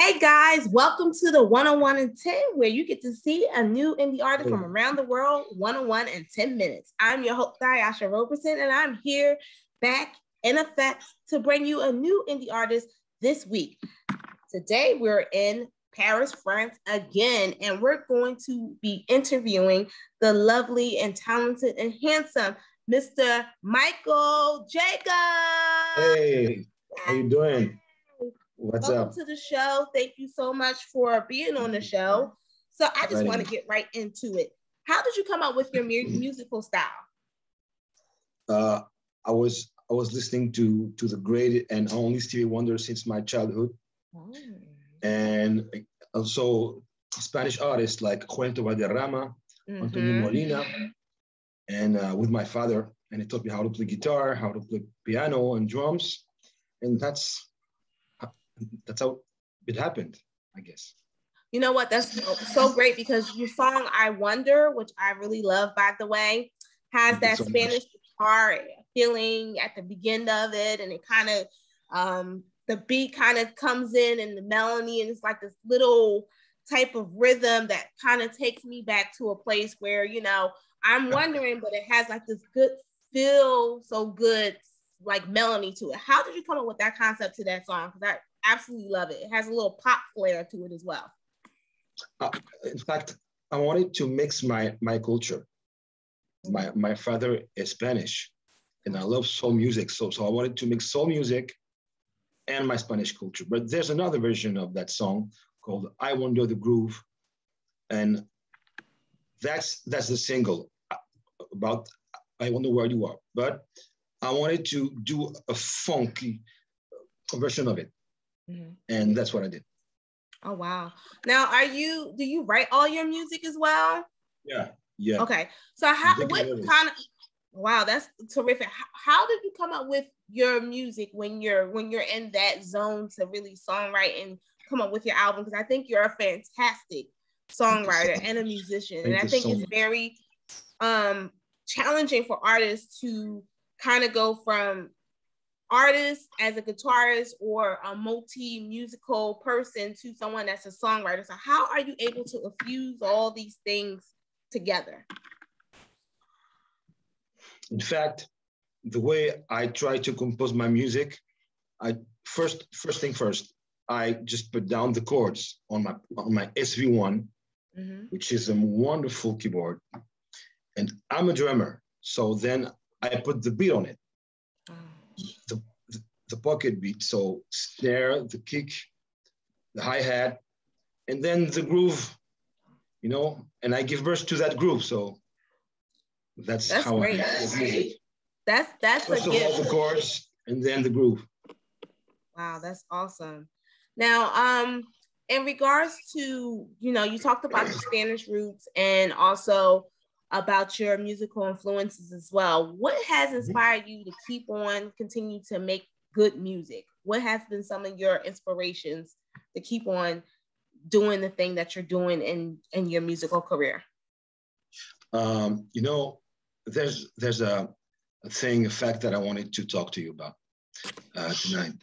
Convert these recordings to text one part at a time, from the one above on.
Hey guys, welcome to the 101 in 10, where you get to see a new indie artist from around the world, 101 in 10 minutes. I'm your host, Ayasha Roberson, and I'm here back in effect to bring you a new indie artist this week. Today, we're in Paris, France again, and we're going to be interviewing the lovely and talented and handsome Mr. Michael Jacobs. Hey, how you doing? Welcome to the show. Thank you so much for being on the show. So I just want to get right into it. How did you come up with your musical style? I was listening to the great and only Stevie Wonder since my childhood, and also Spanish artists like Juan Valderrama, Antonio Molina, and with my father, and he taught me how to play guitar, how to play piano and drums, and that's how it happened, I guess. You know what? That's so great, because your song "I Wonder," which I really love, by the way, has that Spanish guitar feeling at the beginning of it, and it kind of the beat kind of comes in and the melody, and it's like this little type of rhythm that kind of takes me back to a place where, you know, I'm wondering, but it has like this good feel, so good, like melody to it. How did you come up with that concept to that song? Because I absolutely love it. It has a little pop flair to it as well. In fact, I wanted to mix my culture. My father is Spanish, and I love soul music. So I wanted to mix soul music and my Spanish culture. But there's another version of that song called "I Wonder the Groove," and that's the single about "I Wonder Where You Are." But I wanted to do a funky version of it. And that's what I did. Oh, wow. Now, do you write all your music as well? Yeah. Okay. So wow, that's terrific. How did you come up with your music when you're in that zone to really songwrite and come up with your album? Because I think you're a fantastic songwriter and a musician. And I think it's very challenging for artists to kind of go from artist as a guitarist or a multi-musical person to someone that's a songwriter. So how are you able to fuse all these things together? In fact, the way I try to compose my music, I first thing first, I just put down the chords on my SV1, which is a wonderful keyboard. And I'm a drummer, so then I put the beat on it. The pocket beat, so snare, the kick, the hi-hat, and then the groove, you know, and I give birth to that groove. So that's how great. I make music. That's First a of all, the chords, and then the groove. Wow, that's awesome. Now, in regards to, you know, you talked about the Spanish roots and also about your musical influences as well. What has inspired you to keep on continue to make good music? What has been some of your inspirations to keep on doing the thing that you're doing in your musical career? You know, there's a fact that I wanted to talk to you about tonight.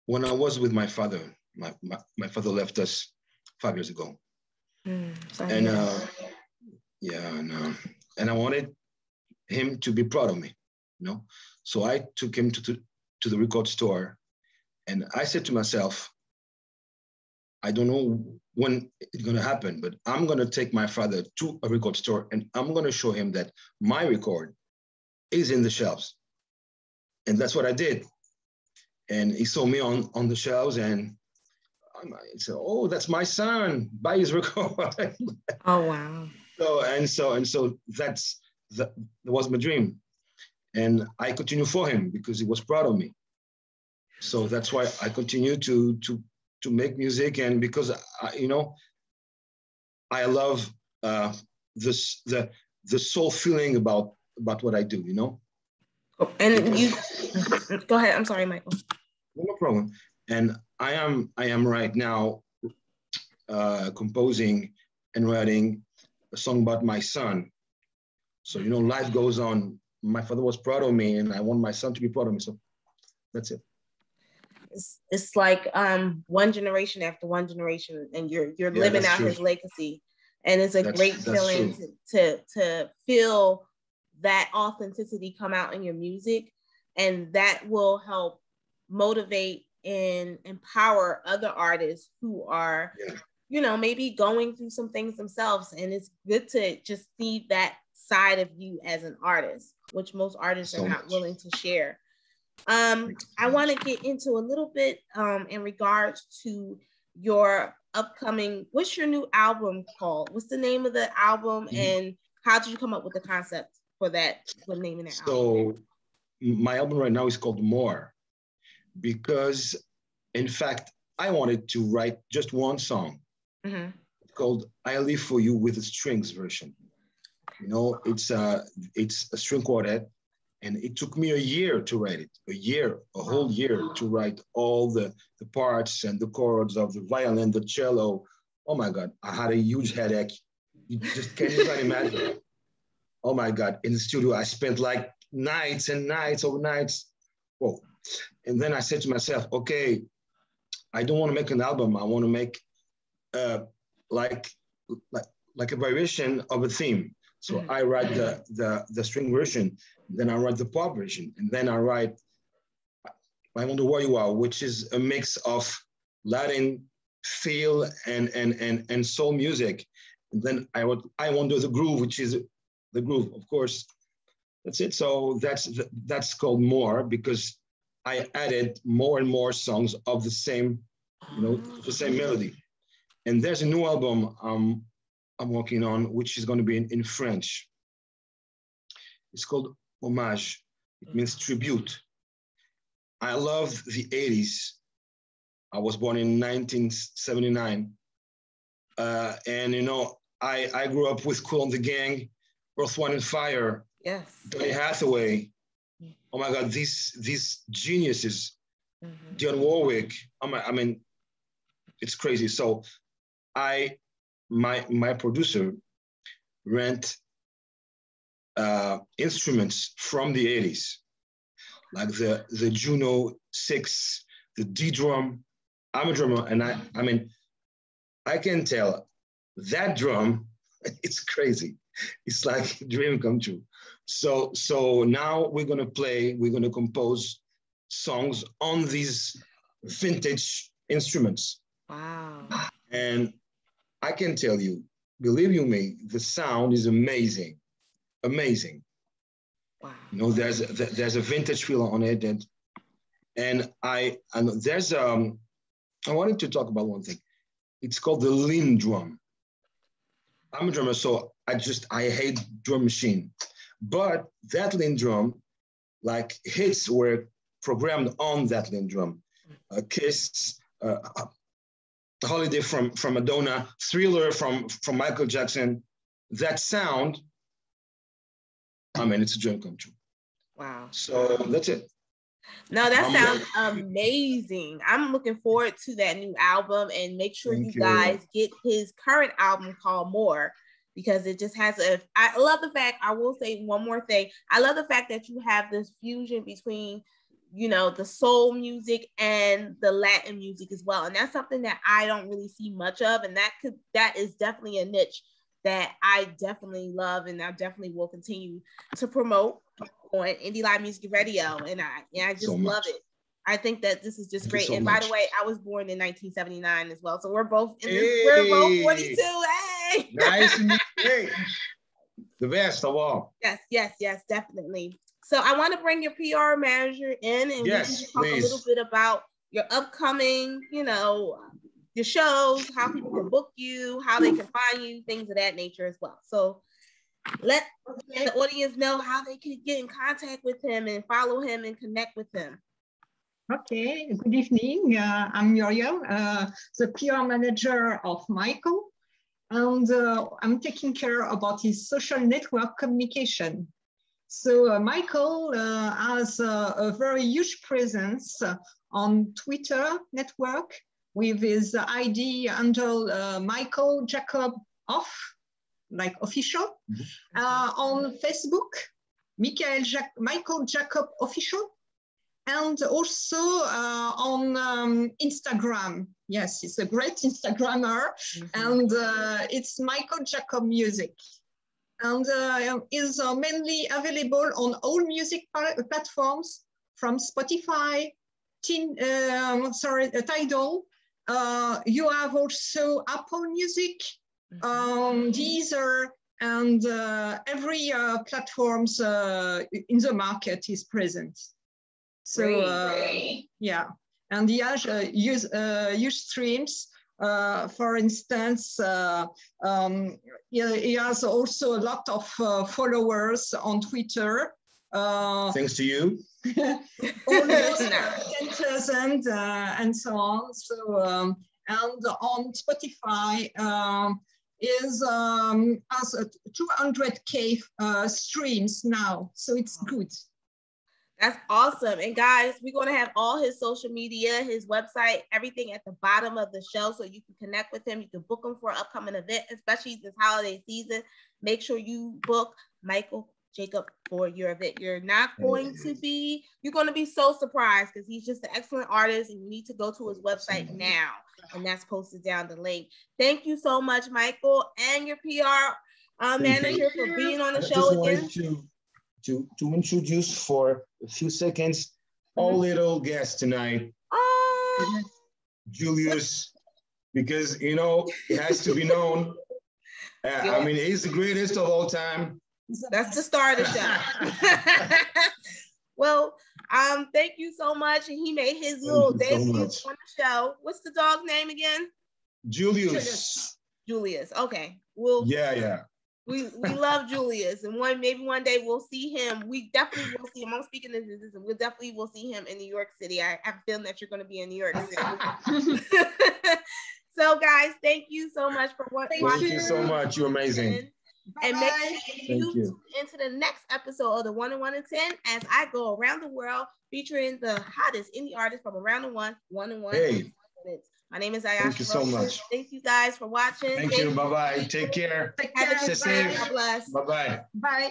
When I was with my father, my father left us 5 years ago. And I wanted him to be proud of me, you know? So I took him to the record store, and I said to myself, I don't know when it's going to happen, but I'm going to take my father to a record store, and I'm going to show him that my record is in the shelves. And that's what I did. And he saw me on the shelves, and he said, "Oh, that's my son. Buy his record." Oh, wow. So that was my dream. And I continue for him because he was proud of me. So that's why I continue to make music, and because I love the soul feeling about what I do, you know. And you go ahead. I'm sorry, Michael. No problem. And I am right now composing and writing a song about my son. So, you know, life goes on. My father was proud of me, and I want my son to be proud of me. So that's it. It's like one generation after one generation, and you're living out his legacy, and it's a great feeling to feel that authenticity come out in your music, and that will help motivate and empower other artists who are, you know, maybe going through some things themselves. And it's good to just see that side of you as an artist, which most artists are not willing to share. I want to get into a little bit in regards to your upcoming, what's your new album called? What's the name of the album, and how did you come up with the concept for that, for naming that album? So my album right now is called More, because in fact, I wanted to write just one song called I Live For You with a strings version. You know, it's a string quartet, and it took me a year to write it, a whole year to write all the parts and the chords of the violin, the cello. Oh my God, I had a huge headache. You just can't even imagine. Oh my God, in the studio, I spent like nights and nights, overnights. Whoa. And then I said to myself, okay, I don't want to make an album. I want to make like a variation of a theme. So I write the string version, then I write the pop version, and then I write I Wonder Where You Are, which is a mix of Latin feel and soul music. And then I wrote I Wonder the Groove, which is the groove, of course. That's it. So that's called More, because I added more and more songs of the same, you know, the same melody. And there's a new album I'm working on, which is going to be in French. It's called Hommage. It means tribute. I love the 80s. I was born in 1979. And, you know, I grew up with Kool and the Gang, Earth, Wind and Fire, Donny Hathaway. Oh my God, these geniuses, Dionne Warwick. I mean, it's crazy. So my producer rent instruments from the 80s, like the Juno 6, the D drum. I'm a drummer, and I mean, I can tell that drum, it's crazy. It's like a dream come true. So now we're gonna compose songs on these vintage instruments. Wow. And I can tell you, believe you me, the sound is amazing. Amazing. Wow. You know, there's a vintage feel on it, and there's I wanted to talk about one thing. It's called the lean drum. I'm a drummer, so I hate drum machine, but that lean drum, like hits were programmed on that lean drum. Kiss, Holiday from Madonna, Thriller from Michael Jackson. That sound, I mean, it's a dream come true. Wow. So that's it. No, that sounds amazing. I'm looking forward to that new album, and make sure you guys get his current album called More, because it just has I love the fact, I will say one more thing. I love the fact that you have this fusion between, you know, the soul music and the Latin music as well. And that's something that I don't really see much of. And that is definitely a niche that I definitely love, and I definitely will continue to promote on Indie Live Music Radio. And I just love it. I think that this is just great. And by the way, I was born in 1979 as well. So we're both in this, we're both 42. Hey! Nice to meet you. Hey. The best of all. Yes, definitely. So I want to bring your PR manager in, and we can just talk a little bit about your upcoming, you know, your shows, how people can book you, how they can find you, things of that nature as well. So let the audience know how they can get in contact with him and follow him and connect with him. Okay, good evening. I'm Muriel, the PR manager of Michael, and I'm taking care about his social network communication. So Michael has a very huge presence on Twitter network with his ID handle Michael Jacob Off, like official. On Facebook, Michael Jacob Official. and also on Instagram. Yes, he's a great Instagrammer, and it's Michael Jacob Music. And is mainly available on all music platforms from Spotify, Tidal. You have also Apple Music, Deezer, and every platforms in the market is present. So yeah, and he has huge streams. For instance, he has also a lot of followers on Twitter. Thanks to you. Almost 10,000 and so on. So, and on Spotify is has 200K streams now. So it's good. That's awesome. And guys, we're going to have all his social media, his website, everything at the bottom of the show so you can connect with him. You can book him for an upcoming event, especially this holiday season. Make sure you book Michael Jacob for your event. You're going to be so surprised because he's just an excellent artist and you need to go to his website now. And that's posted down the link. Thank you so much, Michael, and your PR manager for being on the show again. To introduce for a few seconds our little guest tonight, Julius, because you know it has to be known. I mean, he's the greatest of all time. That's the star of the show. Well, thank you so much. And he made his little debut on the show. What's the dog's name again? Julius. Julius. Okay. Yeah. We love Julius, and maybe one day we'll see him. We definitely will see him. I'm speaking this, and we definitely will see him in New York City. I have a feeling that you're going to be in New York City. So, guys, thank you so much for watching. Thank you so much. You're amazing. And make sure you tune into the next episode of the 1 and 1 and 10 as I go around the world featuring the hottest indie artists from around the 1 and 1 minutes. My name is Ayasha. Thank you so much. Thank you guys for watching. Thank you. Bye-bye. Take care. Have a Stay safe. God bless. Bye-bye. Bye.